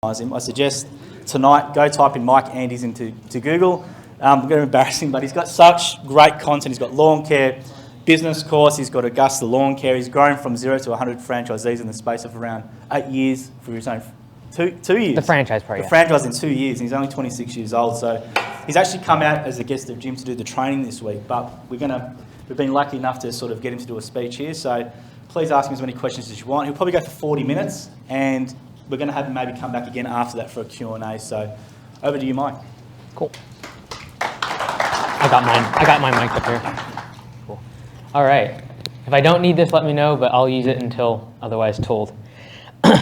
him. I suggest tonight go type in Mike Andes into Google. I'm going to embarrass him, but he's got such great content. He's got lawn care, business course. He's got Augusta Lawn Care. He's grown from 0 to 100 franchisees in the space of around 8 years for his own 2 years. The franchise part, The franchise in 2 years, and he's only 26 years old. So he's actually come out as a guest of Jim to do the training this week. But we've been lucky enough to sort of get him to do a speech here. So please ask him as many questions as you want. He'll probably go for 40 minutes, and we're going to have him maybe come back again after that for a Q&A. So over to you, Mike. Cool. I got my mic up here. Cool. All right. If I don't need this, let me know, but I'll use it until otherwise told.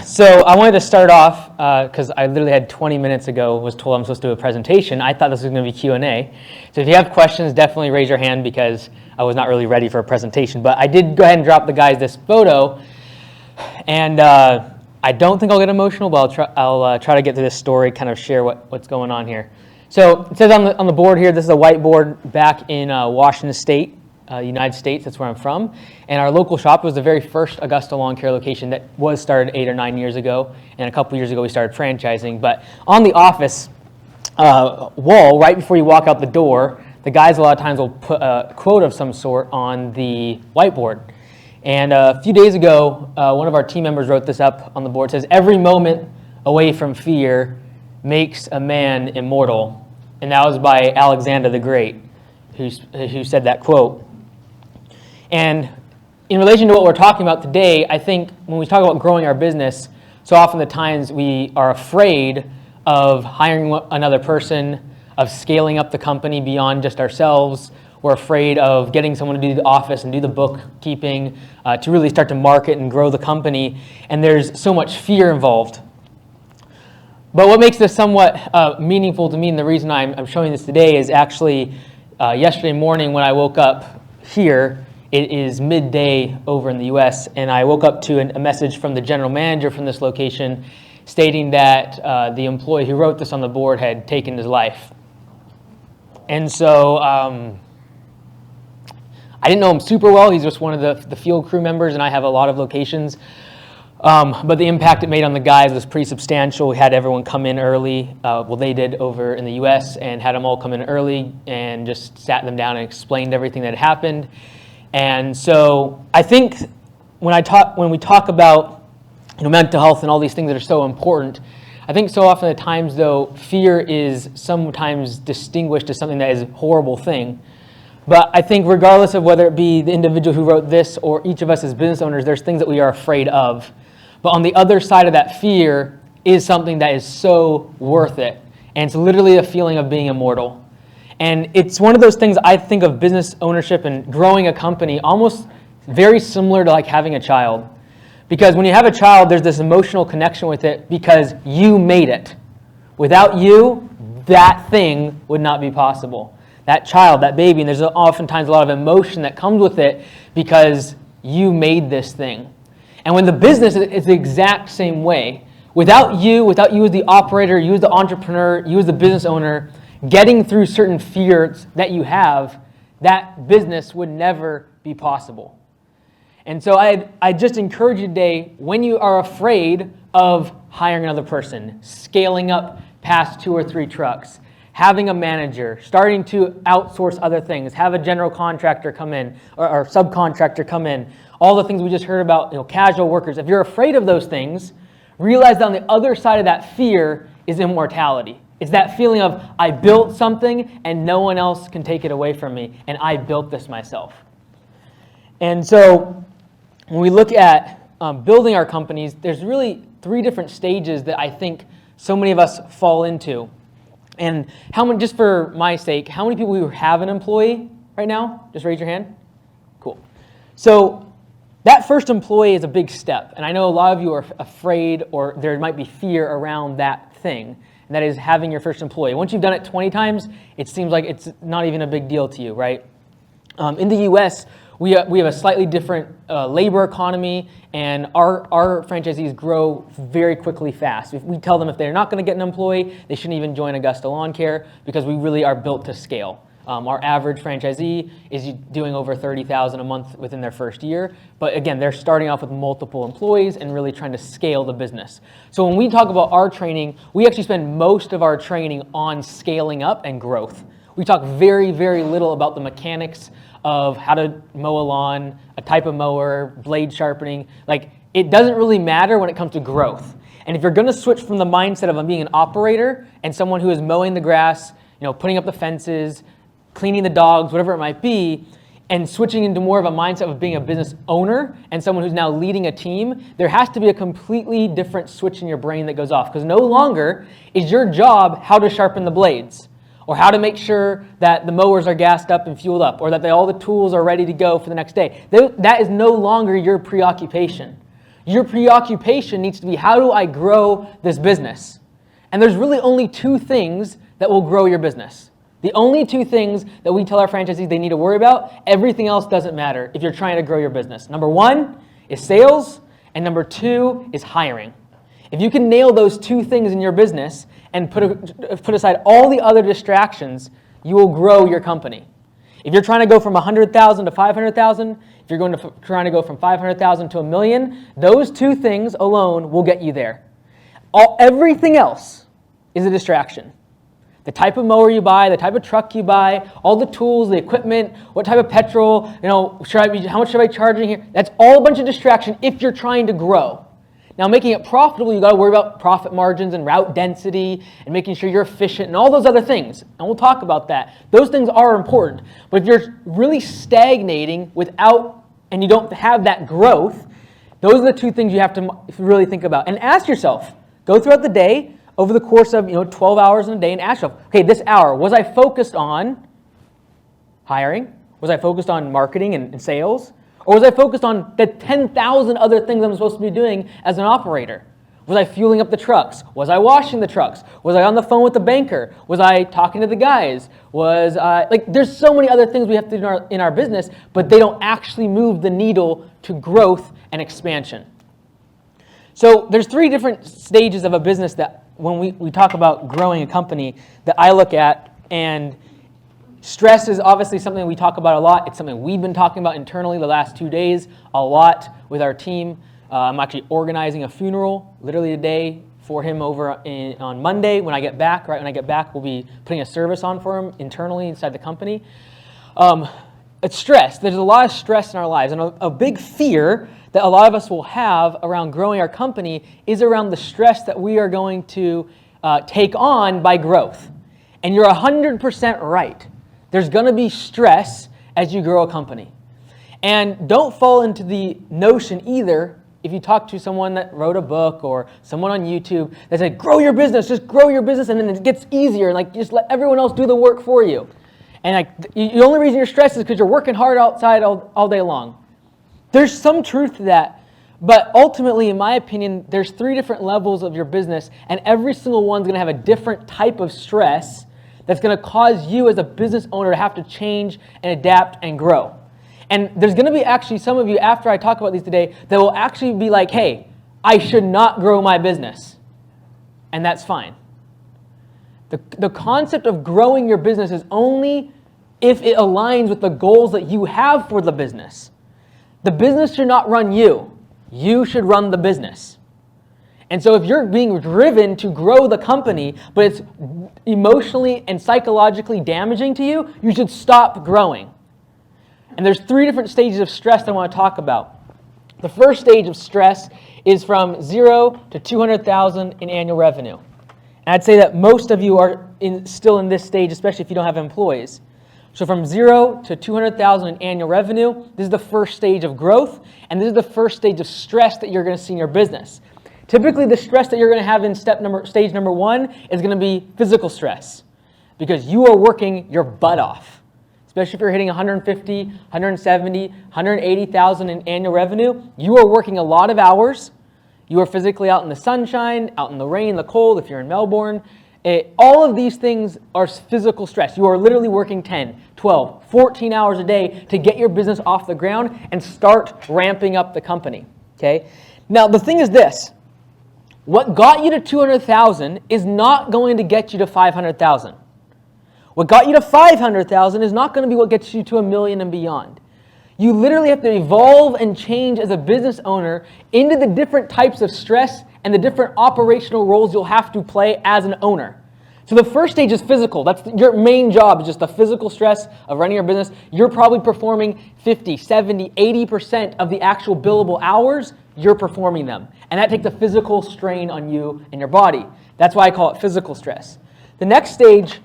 So I wanted to start off, because I literally had 20 minutes ago, was told I'm supposed to do a presentation. I thought this was going to be Q&A. So if you have questions, definitely raise your hand, because I was not really ready for a presentation. But I did go ahead and drop the guys this photo. And I don't think I'll get emotional, but I'll try to get to this story, kind of share what's going on here. So it says on the board here, this is a whiteboard back in Washington State, United States. That's where I'm from. And our local shop was the very first Augusta Lawn Care location that was started 8 or 9 years ago. And a couple years ago, we started franchising. But on the office wall, right before you walk out the door, the guys a lot of times will put a quote of some sort on the whiteboard. And a few days ago, one of our team members wrote this up on the board. It says, "Every moment away from fear makes a man immortal." And that was by Alexander the Great, who said that quote. And in relation to what we're talking about today, I think when we talk about growing our business, so often the times we are afraid of hiring another person, of scaling up the company beyond just ourselves. We're afraid of getting someone to do the office and do the bookkeeping, to really start to market and grow the company. And there's so much fear involved. But what makes this somewhat meaningful to me, and the reason I'm showing this today, is actually yesterday morning when I woke up here. It is midday over in the US, and I woke up to a message from the general manager from this location stating that the employee who wrote this on the board had taken his life. And so I didn't know him super well. He's just one of the field crew members, and I have a lot of locations. But the impact it made on the guys was pretty substantial. We had everyone come in early. Well, they did over in the US, and had them all come in early and just sat them down and explained everything that had happened. And so I think when we talk about mental health and all these things that are so important, I think so often at times, though, fear is sometimes distinguished as something that is a horrible thing. But I think regardless of whether it be the individual who wrote this or each of us as business owners, there's things that we are afraid of. But on the other side of that fear is something that is so worth it. And it's literally a feeling of being immortal. And it's one of those things I think of business ownership and growing a company almost very similar to like having a child. Because when you have a child, there's this emotional connection with it because you made it. Without you, that thing would not be possible. That child, that baby, and there's oftentimes a lot of emotion that comes with it because you made this thing. And when the business is the exact same way, without you as the operator, you as the entrepreneur, you as the business owner, getting through certain fears that you have, that business would never be possible. And so I just encourage you today, when you are afraid of hiring another person, scaling up past 2 or 3 trucks, having a manager, starting to outsource other things, have a general contractor come in or subcontractor come in, all the things we just heard about, casual workers. If you're afraid of those things, realize that on the other side of that fear is immortality. It's that feeling of, I built something and no one else can take it away from me, and I built this myself. And so when we look at building our companies, there's really 3 different stages that I think so many of us fall into. And how many, just for my sake, how many people who have an employee right now? Just raise your hand. Cool. So that first employee is a big step. And I know a lot of you are afraid, or there might be fear around that thing. And that is having your first employee. Once you've done it 20 times, it seems like it's not even a big deal to you, right? In the US, we have a slightly different labor economy, and our franchisees grow very quickly fast. If we tell them if they're not going to get an employee, they shouldn't even join Augusta Lawn Care, because we really are built to scale. Our average franchisee is doing over $30,000 a month within their first year. But again, they're starting off with multiple employees and really trying to scale the business. So when we talk about our training, we actually spend most of our training on scaling up and growth. We talk very, very little about the mechanics of how to mow a lawn, a type of mower, blade sharpening. Like, it doesn't really matter when it comes to growth. And if you're going to switch from the mindset of being an operator and someone who is mowing the grass, putting up the fences, cleaning the dogs, whatever it might be, and switching into more of a mindset of being a business owner and someone who's now leading a team, there has to be a completely different switch in your brain that goes off. Because no longer is your job how to sharpen the blades, or how to make sure that the mowers are gassed up and fueled up, or that all the tools are ready to go for the next day. That is no longer your preoccupation. Your preoccupation needs to be, how do I grow this business? And there's really only two things that will grow your business. The only two things that we tell our franchisees they need to worry about, everything else doesn't matter if you're trying to grow your business. Number one is sales, and number two is hiring. If you can nail those two things in your business and put aside all the other distractions, you will grow your company. If you're trying to go from 100,000 to 500,000, if you're trying to go from 500,000 to $1 million, those two things alone will get you there. Everything else is a distraction. The type of mower you buy, the type of truck you buy, all the tools, the equipment, what type of petrol, how much should I charge in here? That's all a bunch of distraction if you're trying to grow. Now, making it profitable, you got to worry about profit margins and route density and making sure you're efficient and all those other things. And we'll talk about that. Those things are important. But if you're really stagnating and you don't have that growth, those are the two things you have to really think about. And ask yourself, go throughout the day, over the course of 12 hours in a day, and ask yourself, okay, this hour, was I focused on hiring? Was I focused on marketing and sales? Or was I focused on the 10,000 other things I'm supposed to be doing as an operator? Was I fueling up the trucks? Was I washing the trucks? Was I on the phone with the banker? Was I talking to the guys? There's so many other things we have to do in our business, but they don't actually move the needle to growth and expansion. So there's three different stages of a business that when we talk about growing a company that I look at, and stress is obviously something we talk about a lot. It's something we've been talking about internally the last 2 days a lot with our team. I'm actually organizing a funeral literally today for him over on Monday when I get back. Right when I get back, we'll be putting a service on for him internally inside the company. It's stress. There's a lot of stress in our lives. And a big fear that a lot of us will have around growing our company is around the stress that we are going to take on by growth. And you're 100% right. There's going to be stress as you grow a company. And don't fall into the notion either, if you talk to someone that wrote a book or someone on YouTube that said, grow your business, just grow your business, and then it gets easier, and just let everyone else do the work for you. And the only reason you're stressed is because you're working hard outside all day long. There's some truth to that, but ultimately, in my opinion, there's 3 different levels of your business, and every single one's going to have a different type of stress that's going to cause you as a business owner to have to change and adapt and grow. And there's going to be actually some of you, after I talk about these today, that will actually be like, hey, I should not grow my business. And that's fine. The concept of growing your business is only if it aligns with the goals that you have for the business. The business should not run you. You should run the business. And so if you're being driven to grow the company, but it's emotionally and psychologically damaging to you, you should stop growing. And there's 3 different stages of stress that I want to talk about. The first stage of stress is from 0 to 200,000 in annual revenue. And I'd say that most of you are still in this stage, especially if you don't have employees. So from 0 to 200,000 in annual revenue, this is the first stage of growth, and this is the first stage of stress that you're going to see in your business. Typically, the stress that you're going to have in stage number 1 is going to be physical stress, because you are working your butt off. Especially if you're hitting 150, 170, 180,000 in annual revenue, you are working a lot of hours. You are physically out in the sunshine, out in the rain, the cold, if you're in Melbourne. All of these things are physical stress. You are literally working 10, 12, 14 hours a day to get your business off the ground and start ramping up the company. Okay? Now, the thing is this. What got you to 200,000 is not going to get you to 500,000. What got you to 500,000 is not going to be what gets you to 1 million and beyond. You literally have to evolve and change as a business owner into the different types of stress and the different operational roles you'll have to play as an owner. So the first stage is physical. That's your main job, is just the physical stress of running your business. You're probably performing 50, 70, 80% of the actual billable hours, you're performing them. And that takes a physical strain on you and your body. That's why I call it physical stress. The next stage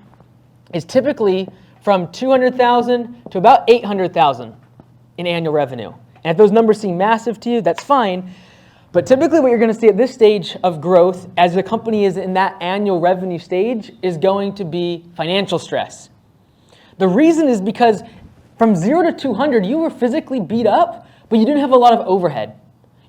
is typically from 200,000 to about 800,000 in annual revenue. And if those numbers seem massive to you, that's fine. But typically what you're going to see at this stage of growth, as the company is in that annual revenue stage, is going to be financial stress. The reason is because from 0 to 200, you were physically beat up, but you didn't have a lot of overhead.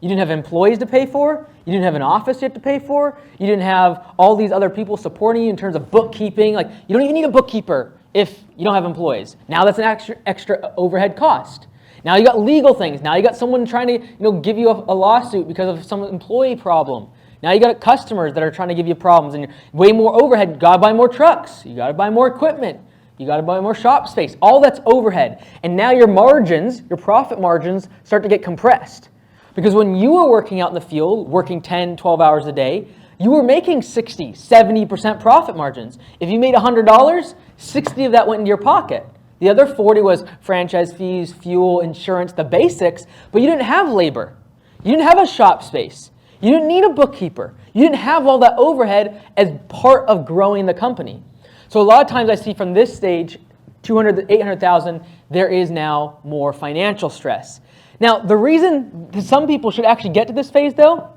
You didn't have employees to pay for. You didn't have an office you have to pay for. You didn't have all these other people supporting you in terms of bookkeeping. Like, you don't even need a bookkeeper if you don't have employees. Now that's an extra overhead cost. Now you got legal things. Now you got someone trying to give you a lawsuit because of some employee problem. Now you got customers that are trying to give you problems, and you're way more overhead. You got to buy more trucks. You got to buy more equipment. You got to buy more shop space. All that's overhead. And now your margins, your profit margins, start to get compressed. Because when you were working out in the field, working 10, 12 hours a day, you were making 60, 70% profit margins. If you made $100, 60 of that went into your pocket. The other 40 was franchise fees, fuel, insurance, the basics, but you didn't have labor. You didn't have a shop space. You didn't need a bookkeeper. You didn't have all that overhead as part of growing the company. So a lot of times I see from this stage, 200 to 800,000, there is now more financial stress. Now, the reason that some people should actually get to this phase, though,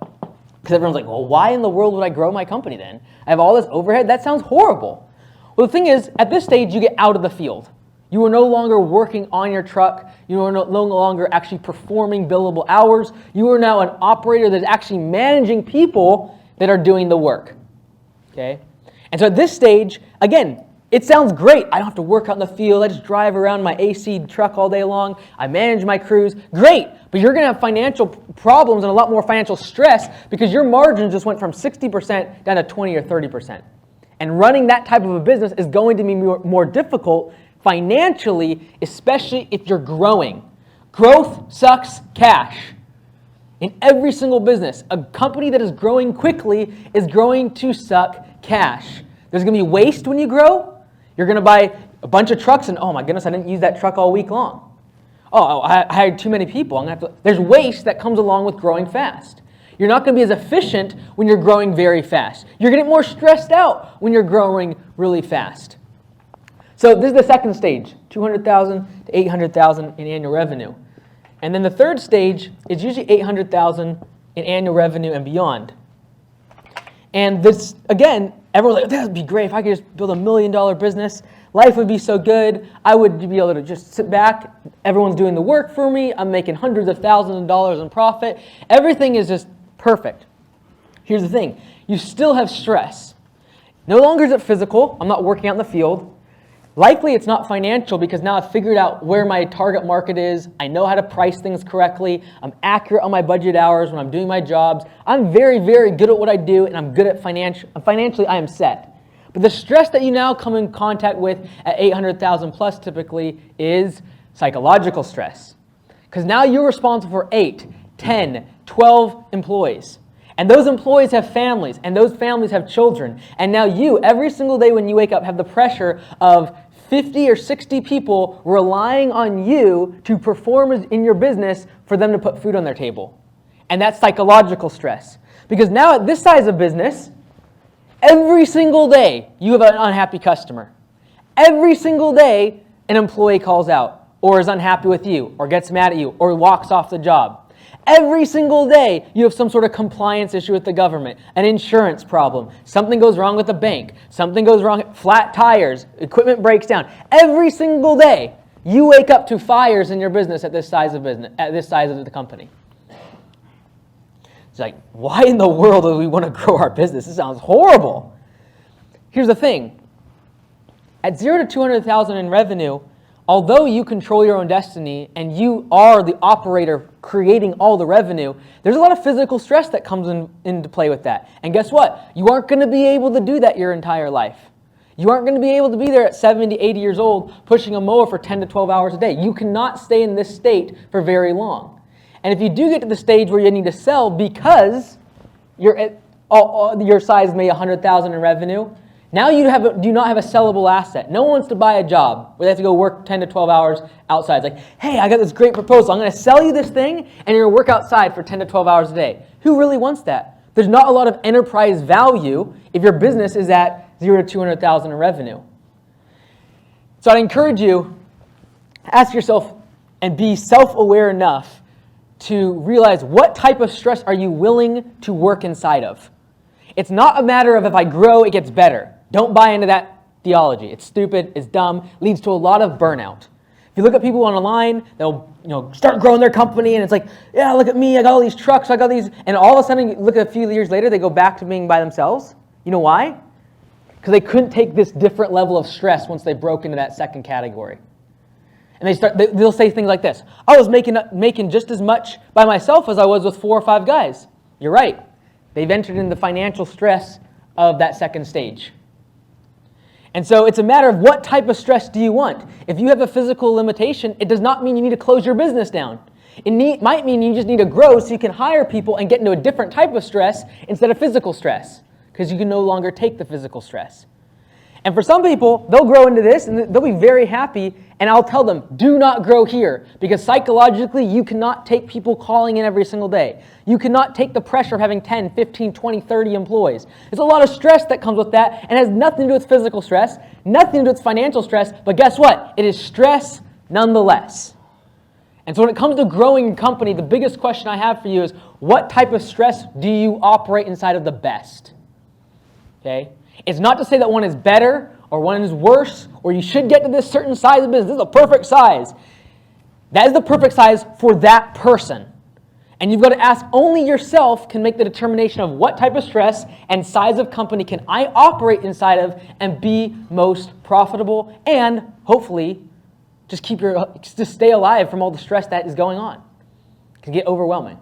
because everyone's like, well, why in the world would I grow my company then? I have all this overhead? That sounds horrible. Well, the thing is, at this stage, you get out of the field. You are no longer working on your truck. You are no longer actually performing billable hours. You are now an operator that's actually managing people that are doing the work. Okay? And so at this stage, again, it sounds great. I don't have to work out in the field. I just drive around my AC truck all day long. I manage my crews. Great. But you're going to have financial problems and a lot more financial stress because your margins just went from 60% down to 20 or 30%. And running that type of a business is going to be more difficult financially, especially if you're growing. Growth sucks cash. In every single business, a company that is growing quickly is going to suck cash. There's going to be waste when you grow. You're going to buy a bunch of trucks and, oh my goodness, I didn't use that truck all week long. Oh, I hired too many people. There's waste that comes along with growing fast. You're not going to be as efficient when you're growing very fast. You're going to get more stressed out when you're growing really fast. So this is the second stage, 200,000 to 800,000 in annual revenue. And then the third stage is usually 800,000 in annual revenue and beyond. And this, again, everyone's like, that would be great if I could just build $1 million business. Life would be so good. I would be able to just sit back. Everyone's doing the work for me. I'm making hundreds of thousands of dollars in profit. Everything is just perfect. Here's the thing. You still have stress. No longer is it physical. I'm not working out in the field. Likely it's not financial because now I've figured out where my target market is. I know how to price things correctly. I'm accurate on my budget hours when I'm doing my jobs. I'm very, very good at what I do, and I'm good at financially I am set. But the stress that you now come in contact with at 800,000 plus typically is psychological stress. Because now you're responsible for 8, 10, 12 employees. And those employees have families, and those families have children. And now you, every single day when you wake up, have the pressure of 50 or 60 people relying on you to perform in your business for them to put food on their table. And that's psychological stress. Because now at this size of business, every single day you have an unhappy customer. Every single day an employee calls out or is unhappy with you or gets mad at you or walks off the job. Every single day, you have some sort of compliance issue with the government, an insurance problem, something goes wrong with the bank, something goes wrong, flat tires, equipment breaks down. Every single day, you wake up to fires in your business at this size of the company. It's like, why in the world do we want to grow our business? This sounds horrible. Here's the thing. At 0 to 200,000 in revenue, although you control your own destiny and you are the operator creating all the revenue, there's a lot of physical stress that comes into play with that. And guess what? You aren't going to be able to do that your entire life. You aren't going to be able to be there at 70, 80 years old pushing a mower for 10 to 12 hours a day. You cannot stay in this state for very long. And if you do get to the stage where you need to sell because your size made $100,000 in revenue, now you do not have a sellable asset. No one wants to buy a job where they have to go work 10 to 12 hours outside. It's like, hey, I got this great proposal. I'm going to sell you this thing, and you're going to work outside for 10 to 12 hours a day. Who really wants that? There's not a lot of enterprise value if your business is at 0 to 200,000 in revenue. So I'd encourage you, ask yourself and be self-aware enough to realize what type of stress are you willing to work inside of. It's not a matter of if I grow, it gets better. Don't buy into that theology. It's stupid, it's dumb, leads to a lot of burnout. If you look at people online, they'll start growing their company, and it's like, yeah, look at me, I got all these trucks, I got these, and all of a sudden, look at a few years later, they go back to being by themselves. You know why? Because they couldn't take this different level of stress once they broke into that second category. And they'll say things like this: I was making just as much by myself as I was with 4 or 5 guys. You're right. They've entered in the financial stress of that second stage. And so it's a matter of what type of stress do you want. If you have a physical limitation, it does not mean you need to close your business down. It might mean you just need to grow so you can hire people and get into a different type of stress instead of physical stress, because you can no longer take the physical stress. And for some people, they'll grow into this and they'll be very happy, and I'll tell them, do not grow here, because psychologically you cannot take people calling in every single day. You cannot take the pressure of having 10, 15, 20, 30 employees. There's a lot of stress that comes with that, and has nothing to do with physical stress, nothing to do with financial stress, but guess what? It is stress nonetheless. And so when it comes to growing your company, the biggest question I have for you is, what type of stress do you operate inside of the best? Okay? It's not to say that one is better or one is worse, or you should get to this certain size of business. This is a perfect size. That is the perfect size for that person. And you've got to ask, only yourself can make the determination of what type of stress and size of company can I operate inside of and be most profitable, and hopefully just stay alive from all the stress that is going on. It can get overwhelming.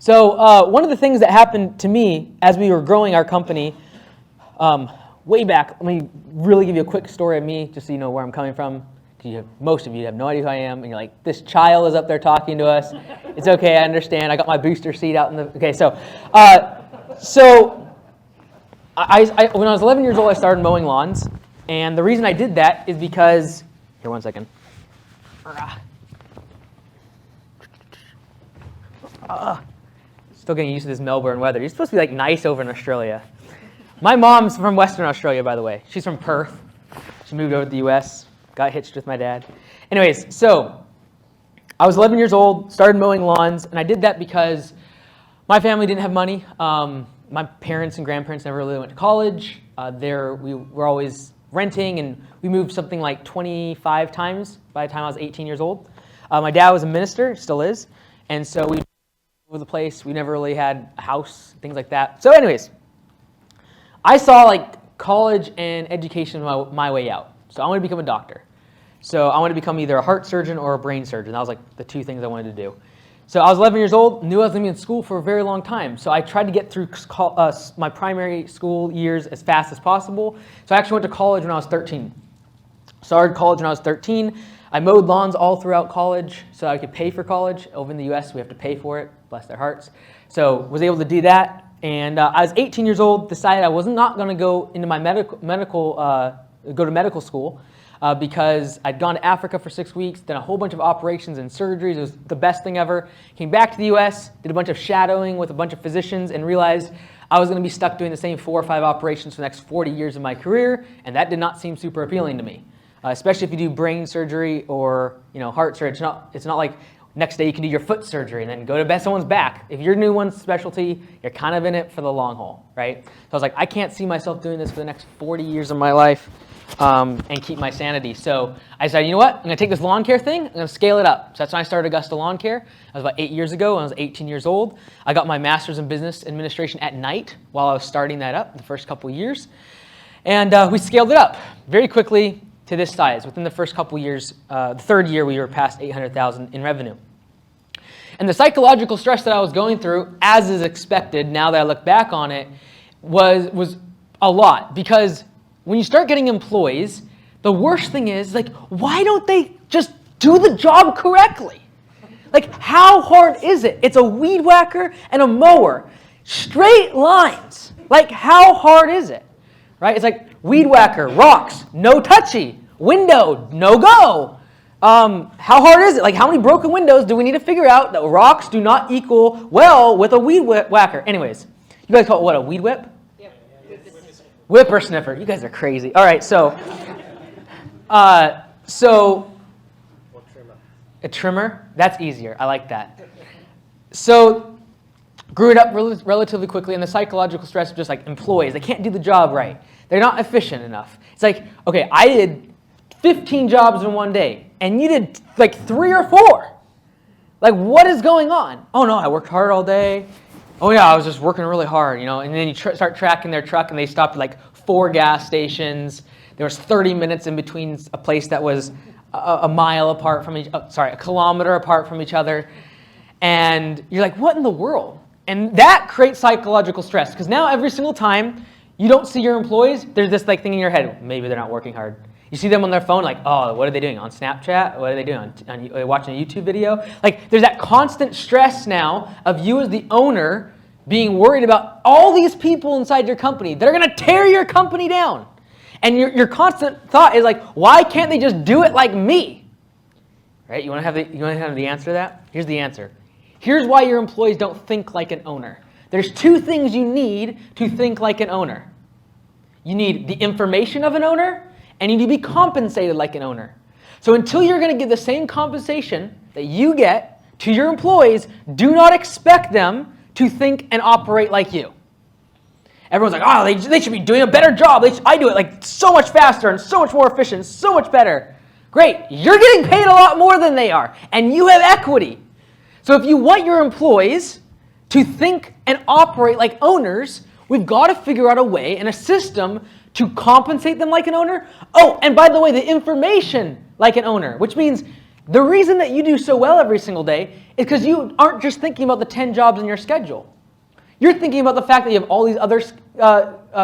So one of the things that happened to me as we were growing our company way back, let me really give you a quick story of me, just so you know where I'm coming from. Most of you have no idea who I am, and you're like, this child is up there talking to us. It's okay, I understand. I got my booster seat out in the... Okay, so I when I was 11 years old, I started mowing lawns, and the reason I did that is because... Here, one second. Still getting used to this Melbourne weather. You're supposed to be like nice over in Australia. My mom's from Western Australia, by the way. She's from Perth. She moved over to the U.S., got hitched with my dad. Anyways, so I was 11 years old, started mowing lawns, and I did that because my family didn't have money. My parents and grandparents never really went to college. We were always renting, and we moved something like 25 times by the time I was 18 years old. My dad was a minister, still is, and so we over the place. We never really had a house, things like that. So anyways, I saw like college and education my way out. So I wanted to become a doctor. So I wanted to become either a heart surgeon or a brain surgeon. That was like the two things I wanted to do. So I was 11 years old, knew I was going to be in school for a very long time. So I tried to get through my primary school years as fast as possible. So I actually went to college when I was 13. Started college when I was 13. I mowed lawns all throughout college so I could pay for college. Over in the U.S., we have to pay for it, bless their hearts. So was able to do that. And I was 18 years old, decided I was not going to go into my go to medical school because I'd gone to Africa for 6 weeks, done a whole bunch of operations and surgeries. It was the best thing ever. Came back to the U.S., did a bunch of shadowing with a bunch of physicians, and realized I was going to be stuck doing the same 4 or 5 operations for the next 40 years of my career, and that did not seem super appealing to me. Especially if you do brain surgery or heart surgery. It's not like next day you can do your foot surgery and then go to someone's back. If you're doing one specialty, you're kind of in it for the long haul, right? So I was like, I can't see myself doing this for the next 40 years of my life and keep my sanity. So I decided, you know what? I'm going to take this lawn care thing, I'm going to scale it up. So that's when I started Augusta Lawn Care. That was about 8 years ago when I was 18 years old. I got my master's in business administration at night while I was starting that up the first couple years. And we scaled it up very quickly to this size. Within the first couple years, the third year, we were past $800,000 in revenue. And the psychological stress that I was going through, as is expected, now that I look back on it, was a lot. Because when you start getting employees, the worst thing is, like, why don't they just do the job correctly? Like, how hard is it? It's a weed whacker and a mower. Straight lines. Like, how hard is it? Right? It's like weed whacker, rocks, no touchy. Window, no go. How hard is it? Like, how many broken windows do we need to figure out that rocks do not equal well with a weed whacker? Anyways, you guys call it what, a weed whip? Yep. Whippersniffer. You guys are crazy. All right, so a trimmer, that's easier. I like that. So grew it up relatively quickly, and the psychological stress of just like employees. They can't do the job right. They're not efficient enough. It's like, okay, I did 15 jobs in one day, and you did like 3 or 4. Like, what is going on? Oh no, I worked hard all day. Oh yeah, I was just working really hard, you know. And then you start tracking their truck, and they stopped at like 4 gas stations. There was 30 minutes in between a place that was a mile apart from a kilometer apart from each other. And you're like, what in the world? And that creates psychological stress, because now every single time you don't see your employees, there's this like thing in your head, maybe they're not working hard. You see them on their phone, like, oh, what are they doing on Snapchat? What are they doing on watching a YouTube video? Like, there's that constant stress now of you as the owner being worried about all these people inside your company that are going to tear your company down. And your constant thought is like, why can't they just do it like me? Right? You want to have the answer to that? Here's the answer. Here's why your employees don't think like an owner. There's 2 things you need to think like an owner. You need the information of an owner, and you need to be compensated like an owner. So until you're going to give the same compensation that you get to your employees, do not expect them to think and operate like you. Everyone's like, oh, they should be doing a better job. I do it like so much faster and so much more efficient, so much better. Great, you're getting paid a lot more than they are, and you have equity. So if you want your employees to think and operate like owners, we've got to figure out a way and a system to compensate them like an owner. Oh, and by the way, the information like an owner, which means the reason that you do so well every single day is because you aren't just thinking about the 10 jobs in your schedule. You're thinking about the fact that you have all these other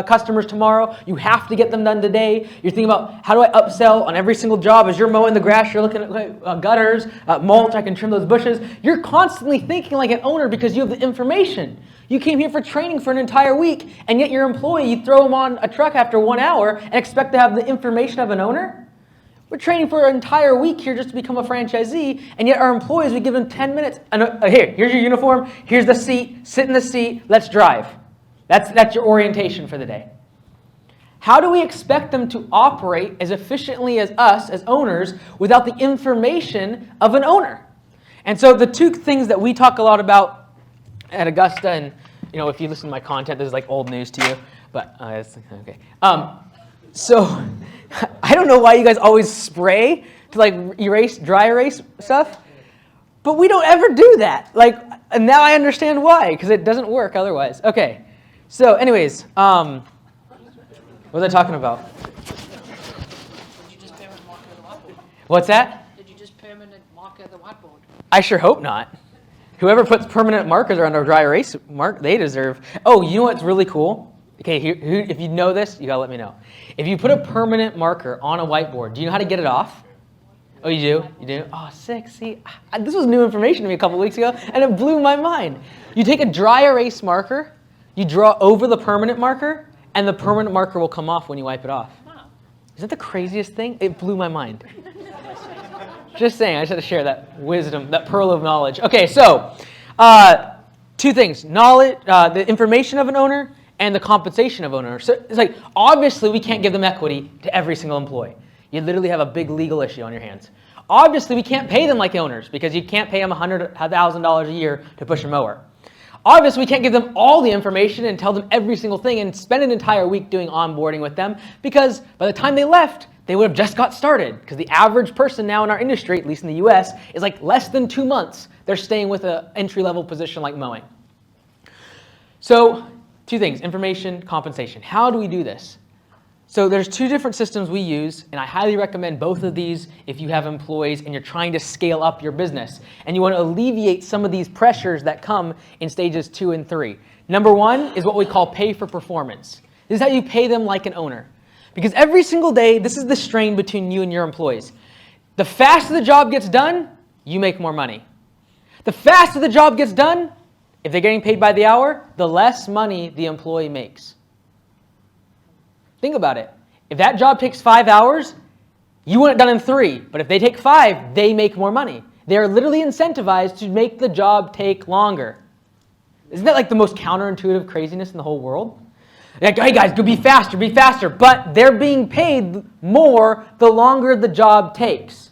customers tomorrow. You have to get them done today. You're thinking about, how do I upsell on every single job? As you're mowing the grass, you're looking at gutters, mulch, I can trim those bushes. You're constantly thinking like an owner because you have the information. You came here for training for an entire week, and yet your employee, you throw them on a truck after 1 hour and expect to have the information of an owner? We're training for an entire week here just to become a franchisee, and yet our employees, we give them 10 minutes. And here's your uniform, here's the seat, sit in the seat, let's drive. That's your orientation for the day. How do we expect them to operate as efficiently as us, as owners, without the information of an owner? And so the 2 things that we talk a lot about at Augusta, and you know, if you listen to my content, this is like old news to you, but it's okay. So I don't know why you guys always spray to like dry erase stuff, but we don't ever do that. Like, and now I understand why, because it doesn't work otherwise. Okay, so anyways, what was I talking about? Did you just permanent marker the whiteboard? What's that? Did you just permanent marker the whiteboard? I sure hope not. Whoever puts permanent markers around a dry erase mark, they deserve. Oh, you know what's really cool? Okay, if you know this, you gotta let me know. If you put a permanent marker on a whiteboard, do you know how to get it off? Oh, you do? You do? Oh, sick. See, this was new information to me a couple weeks ago, and it blew my mind. You take a dry erase marker, you draw over the permanent marker, and the permanent marker will come off when you wipe it off. Isn't that the craziest thing? It blew my mind. Just saying, I just had to share that wisdom, that pearl of knowledge. Okay, so 2 things. Knowledge, the information of an owner, and the compensation of owner. So it's like, obviously we can't give them equity to every single employee. You literally have a big legal issue on your hands. Obviously we can't pay them like owners, because you can't pay them $100,000 a year to push a mower. Obviously we can't give them all the information and tell them every single thing and spend an entire week doing onboarding with them, because by the time they left, they would have just got started, because the average person now in our industry, at least in the US, is like less than 2 months. They're staying with an entry-level position like mowing. So 2 things, information, compensation. How do we do this? So there's 2 different systems we use, and I highly recommend both of these if you have employees and you're trying to scale up your business and you want to alleviate some of these pressures that come in stages 2 and 3. Number 1 is what we call pay for performance. This is how you pay them like an owner. Because every single day, this is the strain between you and your employees. The faster the job gets done, you make more money. The faster the job gets done, if they're getting paid by the hour, the less money the employee makes. Think about it. If that job takes 5 hours, you want it done in 3. But if they take 5, they make more money. They are literally incentivized to make the job take longer. Isn't that like the most counterintuitive craziness in the whole world? Like, hey guys, go be faster. But they're being paid more the longer the job takes.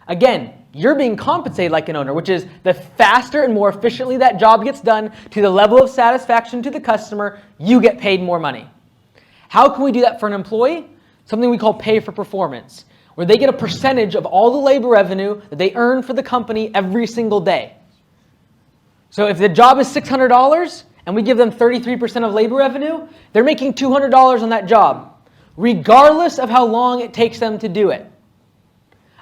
Again, you're being compensated like an owner, which is the faster and more efficiently that job gets done to the level of satisfaction to the customer, you get paid more money. How can we do that for an employee? Something we call pay for performance, where they get a percentage of all the labor revenue that they earn for the company every single day. So if the job is $600 and we give them 33% of labor revenue, they're making $200 on that job, regardless of how long it takes them to do it.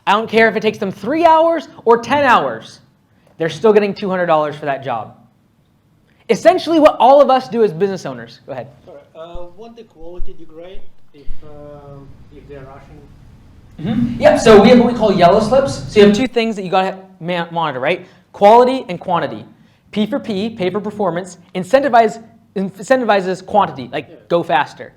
I don't care if it takes them 3 hours or 10 hours. They're still getting $200 for that job. Essentially what all of us do as business owners. Go ahead. Won't the quality degrade if they're rushing? Mm-hmm. Yeah, so we have what we call yellow slips. So you have two things that you got to monitor, right? Quality and quantity. P for P, pay for performance, incentivizes quantity, like go faster.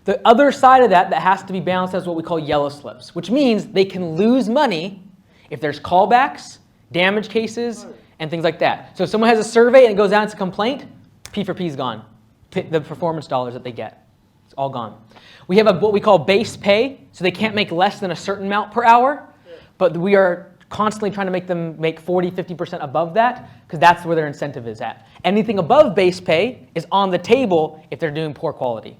The other side of that has to be balanced as what we call yellow slips, which means they can lose money if there's callbacks, damage cases, and things like that. So if someone has a survey and it goes down, it's a complaint, P for P is gone. The performance dollars that they get, it's all gone. We have what we call base pay, so they can't make less than a certain amount per hour, but we are constantly trying to make them make 40, 50% above that, because that's where their incentive is at. Anything above base pay is on the table if they're doing poor quality.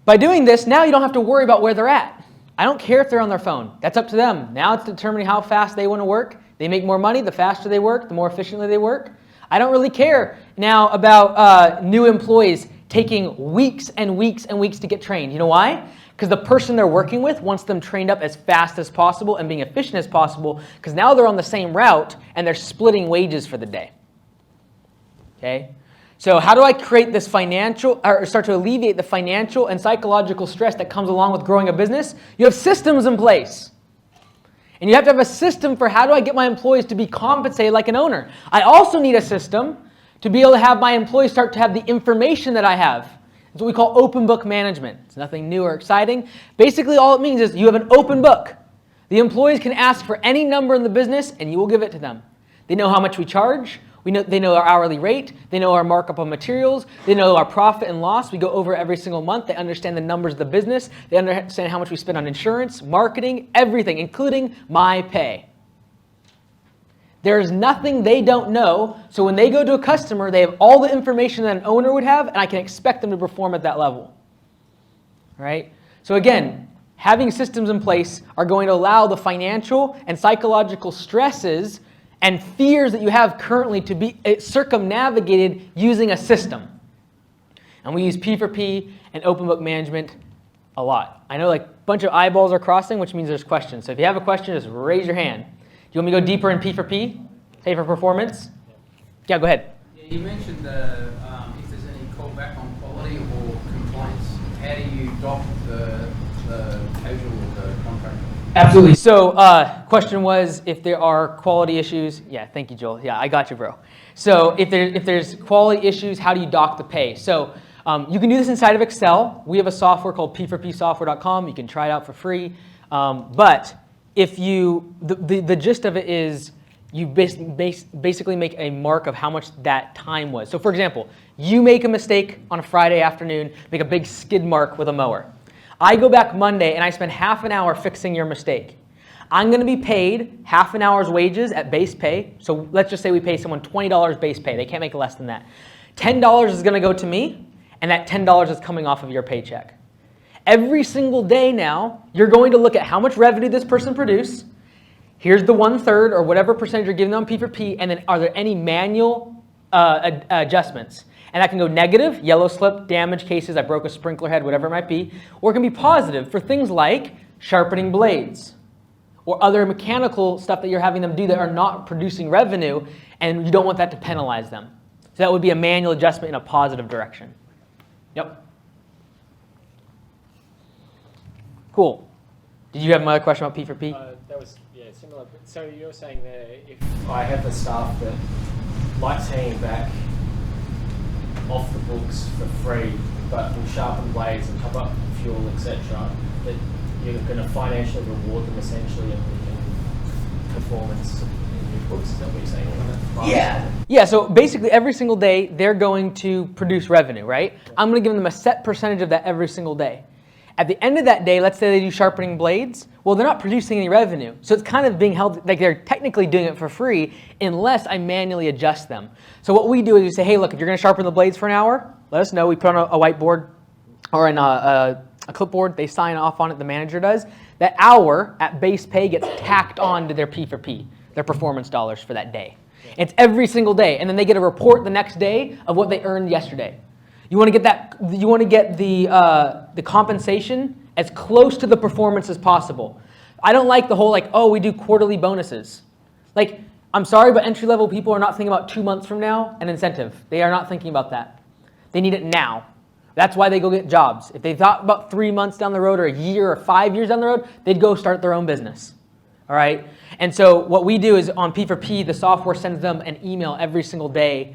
By doing this, now you don't have to worry about where they're at. I don't care if they're on their phone. That's up to them. Now it's determining how fast they want to work. They make more money. The faster they work, the more efficiently they work. I don't really care now about new employees taking weeks and weeks and weeks to get trained. You know why? Because the person they're working with wants them trained up as fast as possible and being efficient as possible, because now they're on the same route and they're splitting wages for the day. Okay? So how do I create this start to alleviate the financial and psychological stress that comes along with growing a business? You have systems in place. And you have to have a system for how do I get my employees to be compensated like an owner. I also need a system to be able to have my employees start to have the information that I have. It's what we call open book management. It's nothing new or exciting. Basically, all it means is you have an open book. The employees can ask for any number in the business, and you will give it to them. They know how much we charge. They know our hourly rate. They know our markup on materials. They know our profit and loss. We go over every single month. They understand the numbers of the business. They understand how much we spend on insurance, marketing, everything, including my pay. There's nothing they don't know. So when they go to a customer, they have all the information that an owner would have, and I can expect them to perform at that level. Right? So again, having systems in place are going to allow the financial and psychological stresses and fears that you have currently to be circumnavigated using a system. And we use P for P and open book management a lot. I know like a bunch of eyeballs are crossing, which means there's questions. So if you have a question, just raise your hand. Do you want me to go deeper in P for P? Pay for performance? Yeah, go ahead. Yeah, you mentioned if there's any callback on quality or complaints, how do you dock the casual or the contractor? Absolutely. So question was if there are quality issues. Yeah, thank you, Joel. Yeah, I got you, bro. So if there's quality issues, how do you dock the pay? So you can do this inside of Excel. We have a software called p4psoftware.com. You can try it out for free. But if the gist of it is you basically make a mark of how much that time was. So for example, you make a mistake on a Friday afternoon, make a big skid mark with a mower. I go back Monday and I spend half an hour fixing your mistake. I'm going to be paid half an hour's wages at base pay. So let's just say we pay someone $20 base pay. They can't make less than that. $10 is going to go to me, and that $10 is coming off of your paycheck. Every single day now, you're going to look at how much revenue this person produced. Here's the 1/3 or whatever percentage you're giving them on P4P, and then are there any manual adjustments? And that can go negative, yellow slip, damage cases, I broke a sprinkler head, whatever it might be. Or it can be positive for things like sharpening blades or other mechanical stuff that you're having them do that are not producing revenue, and you don't want that to penalize them. So that would be a manual adjustment in a positive direction. Yep. Cool. Did you have another question about P4P? That was similar. But so you're saying there, if I have a staff that likes hanging back off the books for free, but will sharpen blades and top up fuel, etc., that you're going to financially reward them essentially in performance in your books. Is that what you're saying? Yeah, so basically every single day they're going to produce revenue, right? I'm going to give them a set percentage of that every single day. At the end of that day, let's say they do sharpening blades, well, they're not producing any revenue. So it's kind of being held, like they're technically doing it for free unless I manually adjust them. So what we do is we say, hey, look, if you're going to sharpen the blades for an hour, let us know. We put on a whiteboard or in a clipboard. They sign off on it, the manager does. That hour at base pay gets tacked on to their P4P, their performance dollars for that day. It's every single day, and then they get a report the next day of what they earned yesterday. You want to get that. You want to get the compensation as close to the performance as possible. I don't like the whole we do quarterly bonuses. Like, I'm sorry, but entry-level people are not thinking about 2 months from now an incentive. They are not thinking about that. They need it now. That's why they go get jobs. If they thought about 3 months down the road or a year or 5 years down the road, they'd go start their own business. All right? And so what we do is on P4P, the software sends them an email every single day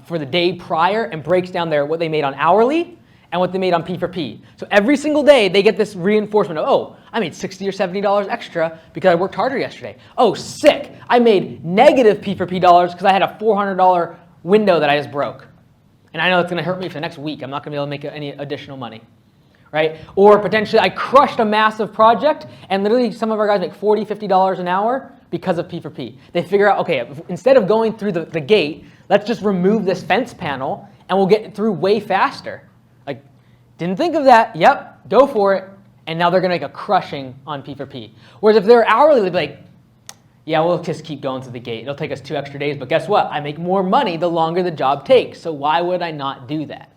for the day prior and breaks down what they made on hourly and what they made on P4P. So every single day they get this reinforcement of, oh, I made $60 or $70 extra because I worked harder yesterday. Oh, sick. I made negative P4P dollars because I had a $400 window that I just broke. And I know it's going to hurt me for the next week. I'm not going to be able to make any additional money. Right? Or potentially I crushed a massive project and literally some of our guys make $40, $50 an hour because of P4P. They figure out, okay, instead of going through the gate, let's just remove this fence panel and we'll get through way faster. Like, didn't think of that. Yep, go for it. And now they're going to make a crushing on P4P. Whereas if they're hourly, they'd be like, yeah, we'll just keep going through the gate. It'll take us 2 extra days, but guess what? I make more money the longer the job takes. So why would I not do that?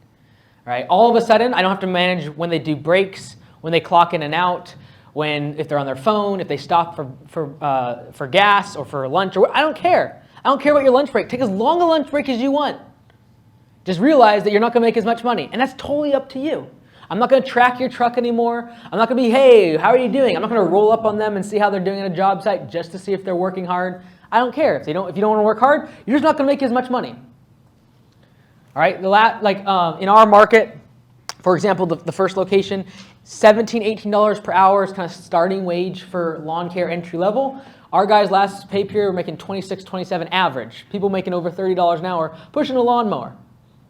Right? All of a sudden, I don't have to manage when they do breaks, when they clock in and out, if they're on their phone, if they stop for gas or for lunch. I don't care. I don't care about your lunch break. Take as long a lunch break as you want. Just realize that you're not going to make as much money, and that's totally up to you. I'm not going to track your truck anymore. I'm not going to be, hey, how are you doing? I'm not going to roll up on them and see how they're doing at a job site just to see if they're working hard. I don't care. If you don't want to work hard, you're just not going to make as much money. All right, in our market, for example, the first location, $17, $18 per hour is kind of starting wage for lawn care entry level. Our guys last pay period were making $26, $27 average. People making over $30 an hour pushing a lawnmower.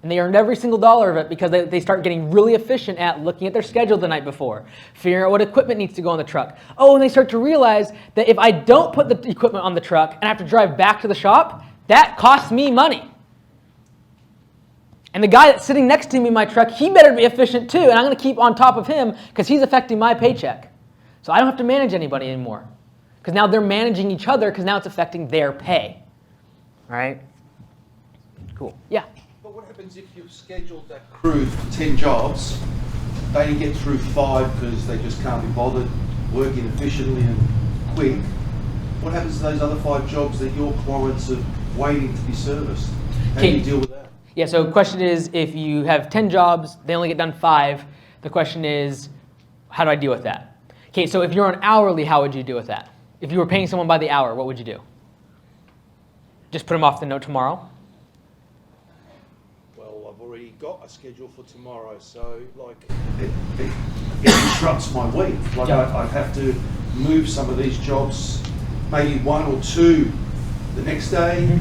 And they earned every single dollar of it because they start getting really efficient at looking at their schedule the night before, figuring out what equipment needs to go on the truck. Oh, and they start to realize that if I don't put the equipment on the truck and I have to drive back to the shop, that costs me money. And the guy that's sitting next to me in my truck, he better be efficient too, and I'm going to keep on top of him because he's affecting my paycheck. So I don't have to manage anybody anymore because now they're managing each other because now it's affecting their pay. All right? Cool. Yeah? But what happens if you've scheduled that crew for 10 jobs, they only get through 5 because they just can't be bothered working efficiently and quick? What happens to those other 5 jobs that your clients are waiting to be serviced? How do you deal with that? Yeah, so the question is, if you have 10 jobs, they only get done 5, the question is, how do I deal with that? Okay, so if you're on hourly, how would you deal with that? If you were paying someone by the hour, what would you do? Just put them off the note tomorrow? Well, I've already got a schedule for tomorrow, so it disrupts my week. I'd have to move some of these jobs, maybe 1 or 2 the next day,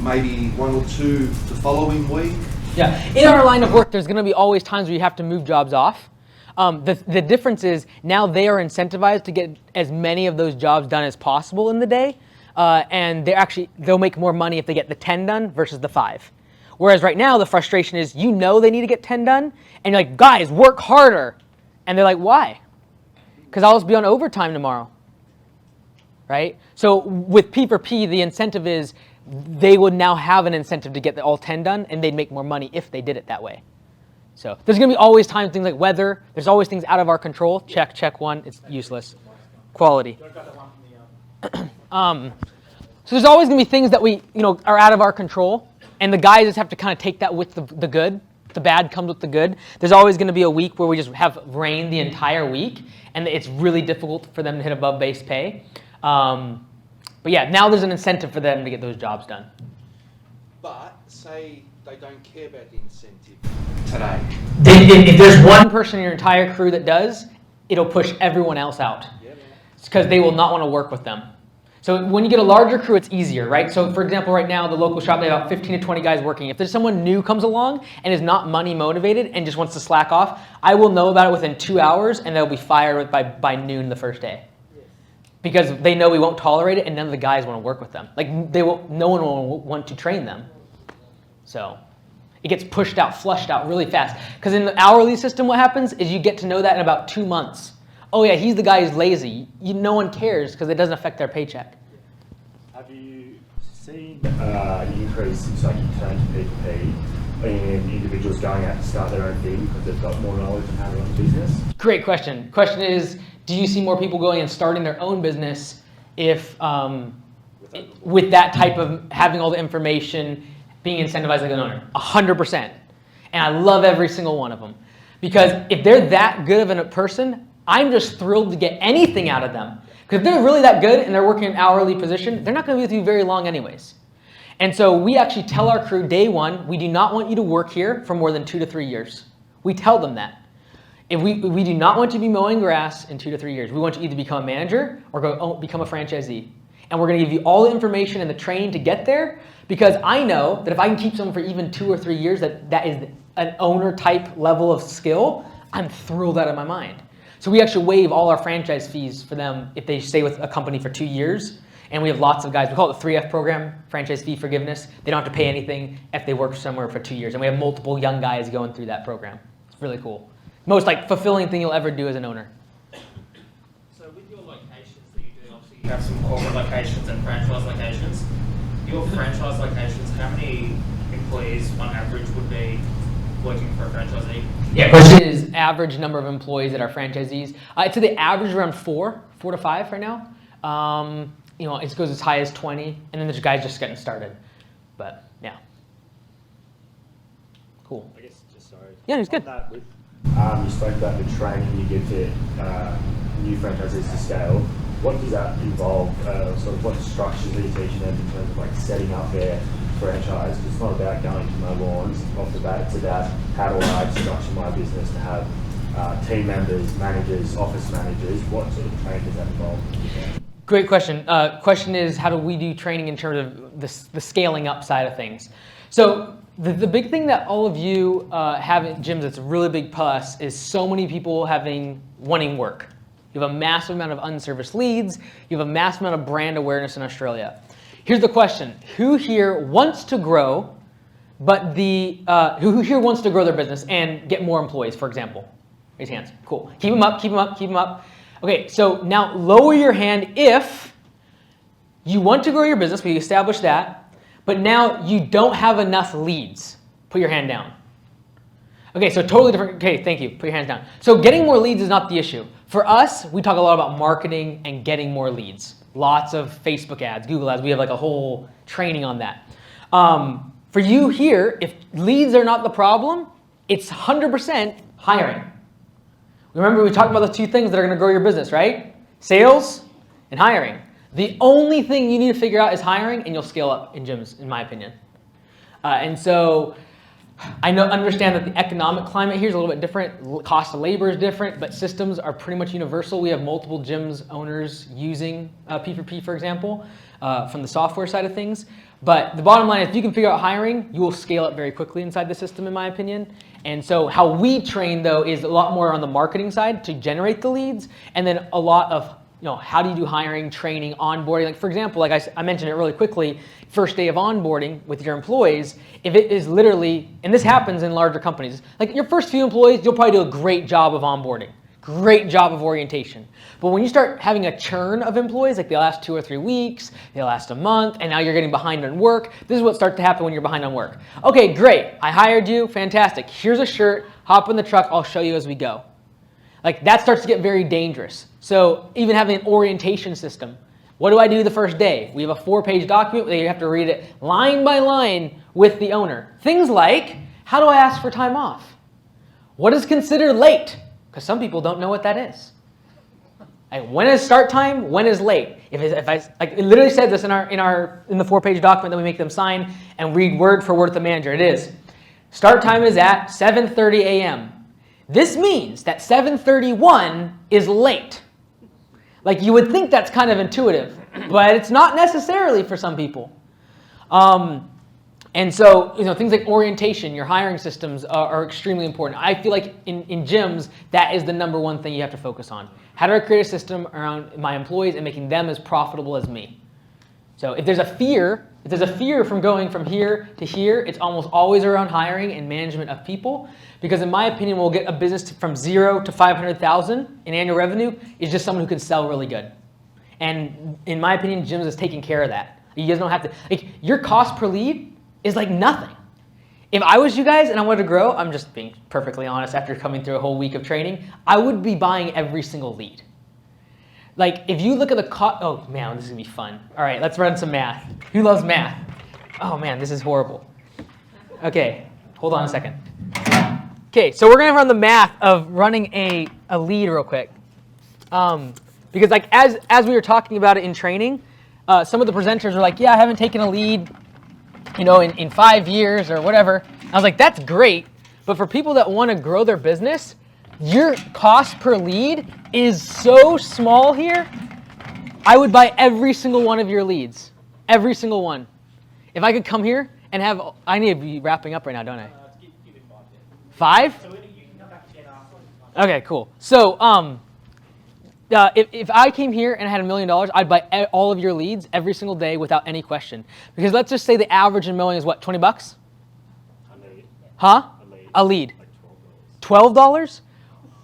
maybe 1 or 2 the following week. Yeah, in our line of work, there's going to be always times where you have to move jobs off. The difference is now they are incentivized to get as many of those jobs done as possible in the day, and they'll make more money if they get the 10 done versus the 5. Whereas right now the frustration is they need to get 10 done, and you're like, guys, work harder, and they're like, why? Because I'll just be on overtime tomorrow, right? So with P4P, the incentive is they would now have an incentive to get all 10 done, and they'd make more money if they did it that way. So there's going to be always times, things like weather. There's always things out of our control. Check 1. It's useless. Quality. So there's always going to be things that we, are out of our control, and the guys just have to kind of take that with the good the bad comes with the good. There's always going to be a week where we just have rain the entire week, and it's really difficult for them to hit above base pay. But yeah, now there's an incentive for them to get those jobs done. But say they don't care about the incentive today. If there's one person in your entire crew that does, it'll push everyone else out. It's because they will not want to work with them. So when you get a larger crew, it's easier, right? So for example, right now, the local shop, they have about 15 to 20 guys working. If there's someone new comes along and is not money motivated and just wants to slack off, I will know about it within 2 hours and they'll be fired by noon the first day. Because they know we won't tolerate it and none of the guys want to work with them. Like no one will want to train them. So it gets pushed out, flushed out really fast. Because in the hourly system, what happens is you get to know that in about 2 months. Oh yeah, he's the guy who's lazy. No one cares because it doesn't affect their paycheck. Have you seen an increase in like turn to P2P in individuals going out to start their own thing because they've got more knowledge on how to run a business? Great question. Question is, do you see more people going and starting their own business if with that type of having all the information, being incentivized like an owner? 100%. And I love every single one of them. Because if they're that good of a person, I'm just thrilled to get anything out of them. Because if they're really that good and they're working an hourly position, they're not going to be with you very long anyways. And so we actually tell our crew day one, we do not want you to work here for more than 2 to 3 years. We tell them that. If we do not want you to be mowing grass in 2 to 3 years. We want you to either become a manager or become a franchisee. And we're going to give you all the information and the training to get there, because I know that if I can keep someone for even 2 or 3 years that is an owner type level of skill, I'm thrilled out of my mind. So we actually waive all our franchise fees for them if they stay with a company for 2 years. And we have lots of guys, we call it the 3F program, franchise fee forgiveness. They don't have to pay anything if they work somewhere for 2 years. And we have multiple young guys going through that program. It's really cool. Most like fulfilling thing you'll ever do as an owner. So with your locations that you do, obviously you have some corporate locations and franchise locations. Your franchise locations, how many employees on average would be working for a franchisee? Yeah, question is average number of employees at our franchisees. I'd say the average around 4 to 5 right now. It goes as high as 20, and then there's guys just getting started. But yeah, cool. I guess just sorry. Yeah, it's good. That with, you spoke about the training you give to new franchisees to scale. What does that involve? Sort of what structures are you teaching them in terms of like setting up their franchise? It's not about going to mow lawns off the bat. It's about how do I structure my business to have team members, managers, office managers. What sort of training does that involve? Great question. Question is, how do we do training in terms of the scaling up side of things? So the big thing that all of you have at gyms that's a really big plus is so many people wanting work. You have a massive amount of unserviced leads. You have a massive amount of brand awareness in Australia. Here's the question. Who here wants to grow, but who here wants to grow their business and get more employees, for example? Raise hands. Cool. Keep them up, keep them up, keep them up. Okay, so now lower your hand if you want to grow your business, we established that, but now you don't have enough leads. Put your hand down. Okay, so totally different. Okay, thank you. Put your hands down. So getting more leads is not the issue. For us, we talk a lot about marketing and getting more leads. Lots of Facebook ads, Google ads. We have like a whole training on that. For you here, if leads are not the problem, it's 100% hiring. Remember, we talked about the 2 things that are going to grow your business, right? Sales and hiring. The only thing you need to figure out is hiring, and you'll scale up in gyms, in my opinion. And so I understand that the economic climate here is a little bit different. Cost of labor is different, but systems are pretty much universal. We have multiple gyms owners using P4P, for example, from the software side of things. But the bottom line is if you can figure out hiring, you will scale up very quickly inside the system, in my opinion. And so how we train, though, is a lot more on the marketing side to generate the leads, and then a lot of how do you do hiring, training, onboarding. Like, for example, like I mentioned it really quickly, first day of onboarding with your employees, if it is literally, and this happens in larger companies, like your first few employees, you'll probably do a great job of onboarding, great job of orientation. But when you start having a churn of employees, like they last 2 or 3 weeks, they last a month, and now you're getting behind on work, this is what starts to happen when you're behind on work. Okay, great, I hired you, fantastic. Here's a shirt, hop in the truck, I'll show you as we go. Like that starts to get very dangerous. So even having an orientation system, what do I do the first day? We have a 4-page document where you have to read it line by line with the owner. Things like, How do I ask for time off? What is considered late? Because some people don't know what that is. Like, when is start time? When is late? If I like, it literally says this in the 4-page document that we make them sign and read word for word with the manager. It is start time is at 7:30 a.m. This means that 7:31 is late. Like, you would think that's kind of intuitive, but it's not necessarily for some people. And so, things like orientation, your hiring systems are extremely important. I feel like in gyms, that is the number one thing you have to focus on. How do I create a system around my employees and making them as profitable as me? So if there's a fear from going from here to here, it's almost always around hiring and management of people. Because in my opinion, we'll get a business from 0 to 500,000 in annual revenue is just someone who can sell really good. And in my opinion, gyms is taking care of that. You guys don't have to, like, your cost per lead is like nothing. If I was you guys and I wanted to grow, I'm just being perfectly honest, after coming through a whole week of training, I would be buying every single lead. Like, if you look at the cost, oh man, this is gonna be fun. All right, let's run some math. Who loves math? Oh man, this is horrible. Okay, hold on a second. Okay, so we're gonna run the math of running a lead real quick. Because like as we were talking about it in training, some of the presenters were like, yeah, I haven't taken a lead in 5 years or whatever. I was like, that's great. But for people that want to grow their business, your cost per lead is so small here. I would buy every single one of your leads. Every single one. If I could come here and have, I need to be wrapping up right now, don't I? Give it 5? So you can come back again after. Okay, cool. So if I came here and I had $1 million, I'd buy all of your leads every single day without any question. Because let's just say the average in mowing is what, 20 bucks? Huh? A lead. $12?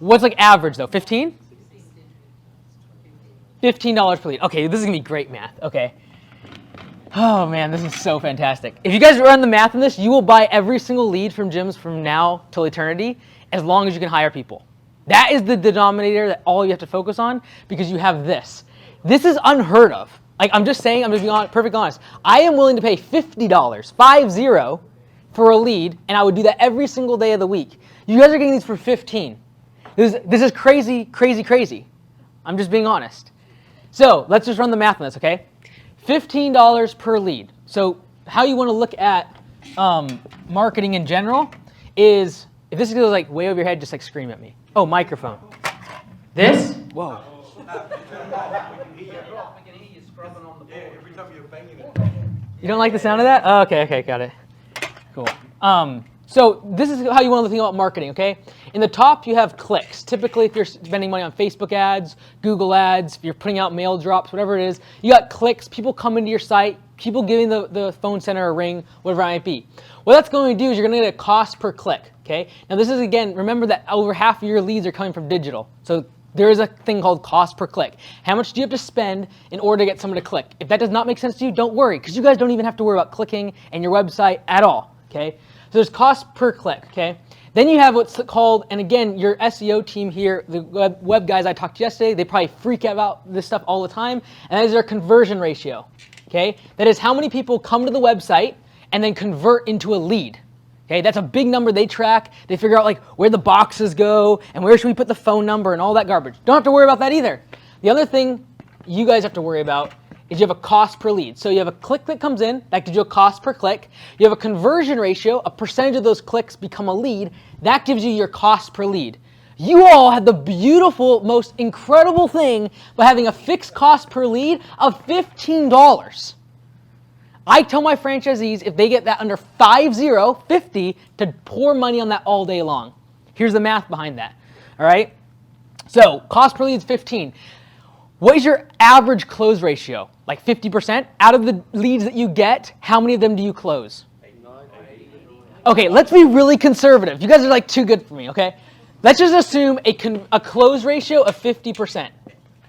What's like average though, 15? $15 per lead. Okay, this is gonna be great math, okay. Oh man, this is so fantastic. If you guys run the math on this, you will buy every single lead from gyms from now till eternity, as long as you can hire people. That is the denominator that all you have to focus on, because you have this. This is unheard of. Like, I'm just saying, I'm just being perfectly honest. I am willing to pay $50, 50, for a lead, and I would do that every single day of the week. You guys are getting these for 15. This is crazy, crazy, crazy. I'm just being honest. So let's just run the math on this, okay? $15 per lead. So how you want to look at marketing in general is, if this goes like way over your head, just like scream at me. Oh, microphone. This? Whoa. You don't like the sound of that? Oh, okay, got it. Cool. So this is how you want to think about marketing, okay? In the top, you have clicks. Typically, if you're spending money on Facebook ads, Google ads, if you're putting out mail drops, whatever it is, you got clicks, people come into your site, people giving the phone center a ring, whatever it might be. What that's going to do is you're going to get a cost per click, okay? Now this is, again, remember that over half of your leads are coming from digital. So there is a thing called cost per click. How much do you have to spend in order to get someone to click? If that does not make sense to you, don't worry, because you guys don't even have to worry about clicking and your website at all, okay? So there's cost per click, okay? Then you have what's called, and again, your SEO team here, the web guys I talked to yesterday, they probably freak out about this stuff all the time, and that is their conversion ratio, okay? That is how many people come to the website and then convert into a lead, okay? That's a big number they track. They figure out like where the boxes go and where should we put the phone number and all that garbage. Don't have to worry about that either. The other thing you guys have to worry about is you have a cost per lead. So you have a click that comes in, that gives you a cost per click. You have a conversion ratio, a percentage of those clicks become a lead. That gives you your cost per lead. You all have the beautiful, most incredible thing by having a fixed cost per lead of $15. I tell my franchisees if they get that under 50, to pour money on that all day long. Here's the math behind that, all right? So cost per lead is 15. What is your average close ratio? Like 50%? Out of the leads that you get, how many of them do you close? Okay, let's be really conservative. You guys are like too good for me, okay? Let's just assume a close ratio of 50%,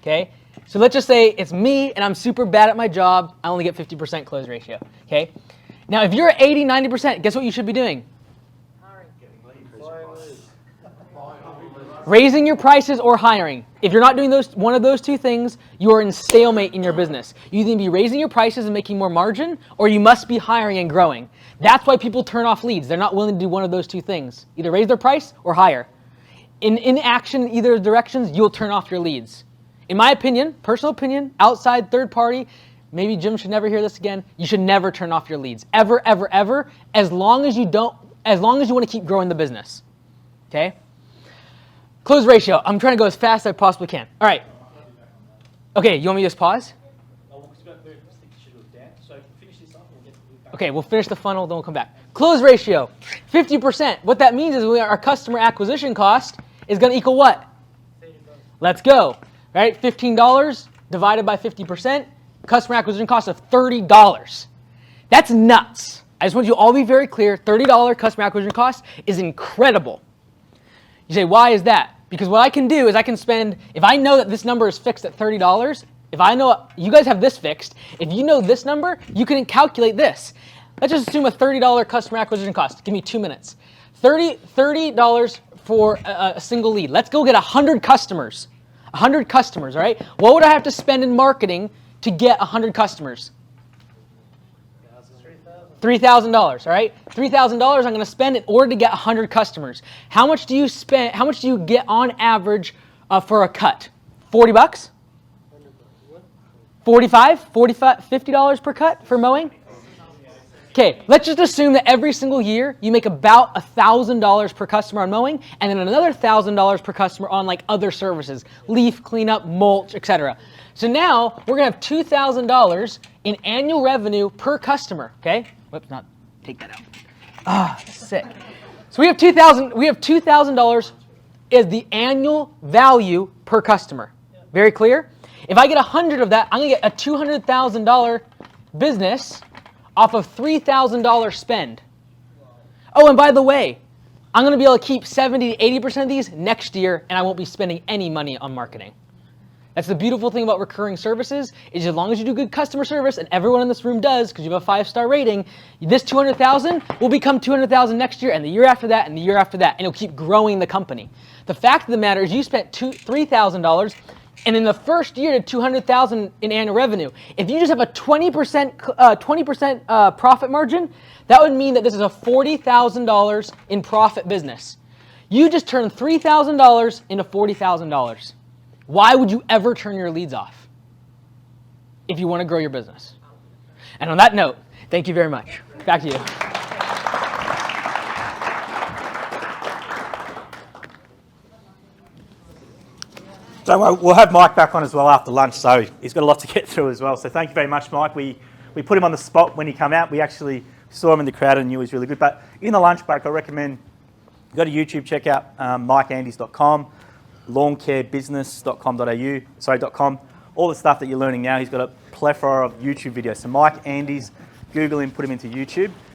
okay? So let's just say it's me and I'm super bad at my job. I only get 50% close ratio, okay? Now if you're at 80, 90%, guess what you should be doing? Raising your prices or hiring. If you're not doing one of those two things, you are in stalemate in your business. You either need to be raising your prices and making more margin, or you must be hiring and growing. That's why people turn off leads. They're not willing to do one of those two things. Either raise their price or hire. In action in either directions, you'll turn off your leads. In my opinion, personal opinion, outside third party, maybe Jim should never hear this again, you should never turn off your leads. Ever, ever, ever, as long as you want to keep growing the business. Okay? Close ratio. I'm trying to go as fast as I possibly can. All right. Okay, you want me to just pause? Okay, we'll finish the funnel, then we'll come back. Close ratio, 50%. What that means is our customer acquisition cost is going to equal what? Let's go. Right? $15 divided by 50%, customer acquisition cost of $30. That's nuts. I just want you to all be very clear. $30 customer acquisition cost is incredible. You say, why is that? Because what I can do is I can spend, if I know that this number is fixed at $30, if I know, you guys have this fixed, if you know this number, you can calculate this. Let's just assume a $30 customer acquisition cost. Give me 2 minutes. $30 for a single lead. Let's go get 100 customers. 100 customers, all right? What would I have to spend in marketing to get 100 customers? $3,000, all right? $3,000 I'm going to spend in order to get 100 customers. How much do you spend? How much do you get on average for a cut? 40 bucks? 45? $50 per cut for mowing? Okay, let's just assume that every single year you make about $1,000 per customer on mowing, and then another $1,000 per customer on like other services, leaf cleanup, mulch, etc. So now we're gonna have $2,000 in annual revenue per customer. Okay, whoops, not take that out. Ah, sick. So we have $2,000 is the annual value per customer. Very clear? If I get 100 of that, I'm gonna get a $200,000 business off of $3,000 spend. Oh, and by the way, I'm going to be able to keep 70 to 80% of these next year, and I won't be spending any money on marketing. That's the beautiful thing about recurring services, is as long as you do good customer service, and everyone in this room does, because you have a 5-star rating, this 200,000 will become 200,000 next year, and the year after that, and the year after that, and it'll keep growing the company. The fact of the matter is you spent $3,000, and in the first year to 200,000 in annual revenue, if you just have a 20% profit margin, that would mean that this is a $40,000 in profit business. You just turned $3,000 into $40,000. Why would you ever turn your leads off if you want to grow your business? And on that note, thank you very much. Back to you. So we'll have Mike back on as well after lunch, so he's got a lot to get through as well. So thank you very much, Mike. We put him on the spot when he came out. We actually saw him in the crowd and knew he was really good. But in the lunch break, I recommend go to YouTube, check out mikeandys.com, lawncarebusiness.com. All the stuff that you're learning now, he's got a plethora of YouTube videos. So Mike Andys, Google him, put him into YouTube.